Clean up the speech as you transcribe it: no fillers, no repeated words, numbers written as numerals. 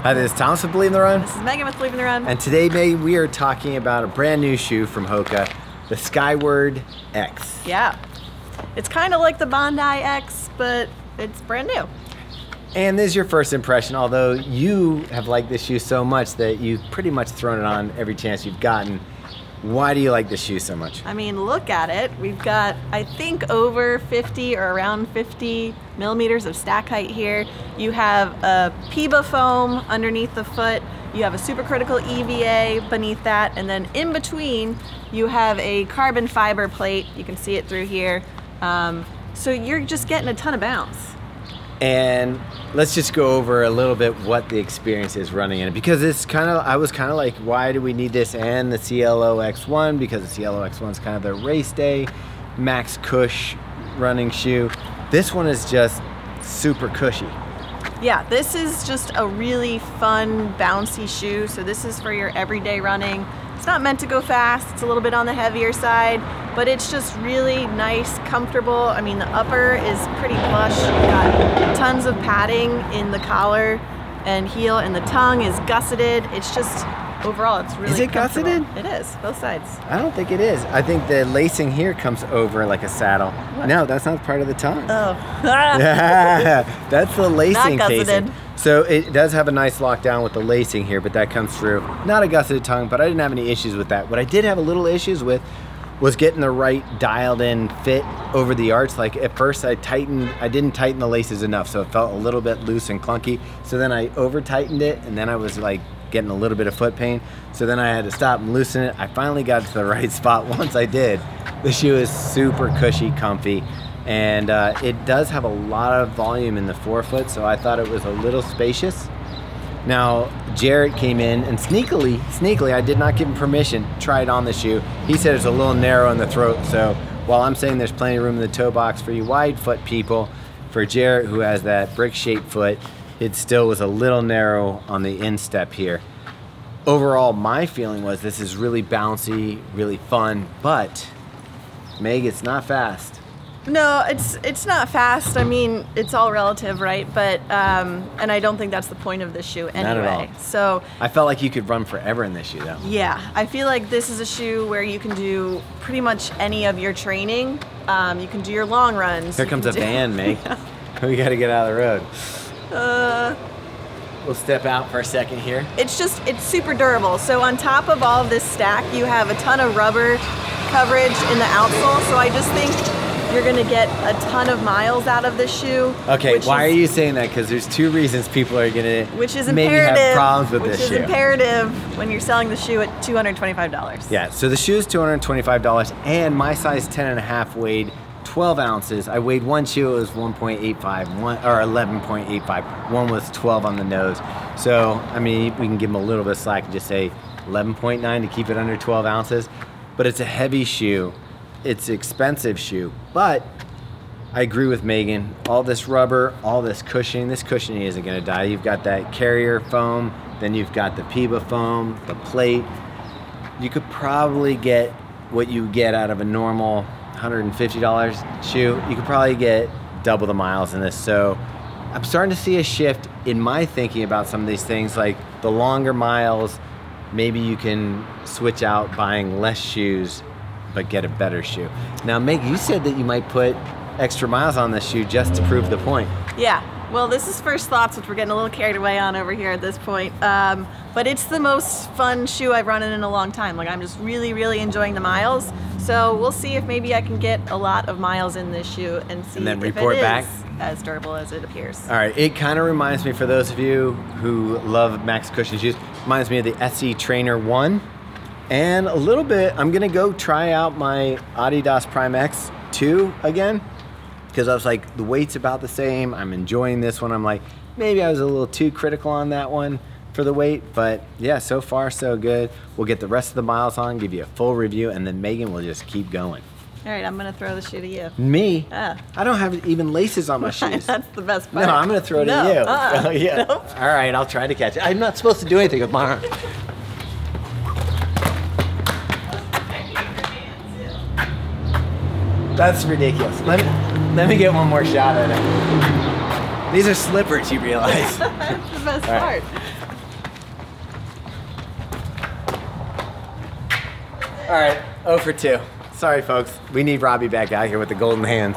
Hi, this is Thomas with Believe in the Run. This is Megan with Believe in the Run. And today, Megan, we are talking about a brand new shoe from Hoka, the Skyward X. Yeah. It's kind of like the Bondi X, but it's brand new. And this is your first impression, although you have liked this shoe so much that you've pretty much thrown it on every chance you've gotten. Why do you like this shoe so much? I mean, look at it. We've got, I think, over 50 or around 50 millimeters of stack height here. You have a PEBA foam underneath the foot. You have a supercritical EVA beneath that. And then in between, you have a carbon fiber plate. You can see it through here. So you're just getting a ton of bounce. And let's just go over a little bit what the experience is running in it, because it's kind of, I was kind of like, why do we need this and the CLO X1? Because the CLO X1 is kind of the race day max cush running shoe. This one is just super cushy. Yeah, this is just a really fun, bouncy shoe. So this is for your everyday running. It's not meant to go fast. It's a little bit on the heavier side, but it's just really nice, comfortable. I mean, the upper is pretty plush. You've got tons of padding in the collar and heel, and the tongue is gusseted. It's just, overall, it's really comfortable. Is it gusseted? It is, both sides. I don't think it is. I think the lacing here comes over like a saddle. What? No, that's not part of the tongue. Oh. Yeah, that's the lacing Not gusseted. casing. So it does have a nice lockdown with the lacing here, but that comes through. Not a gusseted tongue, but I didn't have any issues with that. What I did have a little issues with was getting the right dialed in fit over the arch. Like at first I didn't tighten the laces enough, so it felt a little bit loose and clunky. So then I over tightened it, and then I was like getting a little bit of foot pain. So then I had to stop and loosen it. I finally got to the right spot. Once I did, the shoe is super cushy, comfy. And it does have a lot of volume in the forefoot, so I thought it was a little spacious. Now, Jarrett came in and sneakily, I did not give him permission, tried on the shoe. He said it's a little narrow in the throat, so while I'm saying there's plenty of room in the toe box for you wide foot people, for Jarrett, who has that brick-shaped foot, it still was a little narrow on the instep here. Overall, my feeling was this is really bouncy, really fun, but Meg, it's not fast. No, it's not fast. I mean, it's all relative, right? But and I don't think that's the point of this shoe anyway. Not at all. So I felt like you could run forever in this shoe, though. yeah, I feel like this is a shoe where you can do pretty much any of your training. You can do your long runs. Here comes a van, Meg. We got to get out of the road. We'll step out for a second here. It's super durable. So on top of all of this stack, you have a ton of rubber coverage in the outsole. So I just think you're gonna get a ton of miles out of this shoe. Okay, why are you saying that? Because there's two reasons people are gonna maybe have problems with this shoe. Which is imperative when you're selling the shoe at $225. Yeah, so the shoe is $225, and my size 10.5 weighed 12 ounces. I weighed one shoe, it was 1.85, or 11.85. One was 12 on the nose. So, I mean, we can give them a little bit of slack and just say 11.9 to keep it under 12 ounces. But it's a heavy shoe. It's an expensive shoe, but I agree with Megan. All this rubber, all this cushioning isn't gonna die. You've got that carrier foam, then you've got the PEBA foam, the plate. You could probably get what you get out of a normal $150 shoe. You could probably get double the miles in this. So I'm starting to see a shift in my thinking about some of these things, like the longer miles, maybe you can switch out buying less shoes but get a better shoe. Now, Meg, you said that you might put extra miles on this shoe just to prove the point. Yeah, well, this is first thoughts, which we're getting a little carried away on over here at this point. But it's the most fun shoe I've run in a long time. Like, I'm just really, really enjoying the miles. So we'll see if maybe I can get a lot of miles in this shoe and see then if report it is back as durable as it appears. All right, it kind of reminds me, for those of you who love max cushion shoes, reminds me of the SC Trainer 1. And a little bit, I'm gonna go try out my Adidas Prime X 2 again, because I was like, the weight's about the same. I'm enjoying this one. I'm like, maybe I was a little too critical on that one for the weight, but yeah, so far so good. We'll get the rest of the miles on, give you a full review, and then Megan will just keep going. All right, I'm gonna throw the shoe to you. Me? I don't have even laces on my shoes. That's the best part. No, I'm gonna throw it to you. Oh, yeah. Nope. All right, I'll try to catch it. I'm not supposed to do anything with my arm. That's ridiculous. Let me get one more shot at it. These are slippers, you realize. That's the best part. All right, 0 for 2. Sorry, folks. We need Robbie back out here with the golden hands.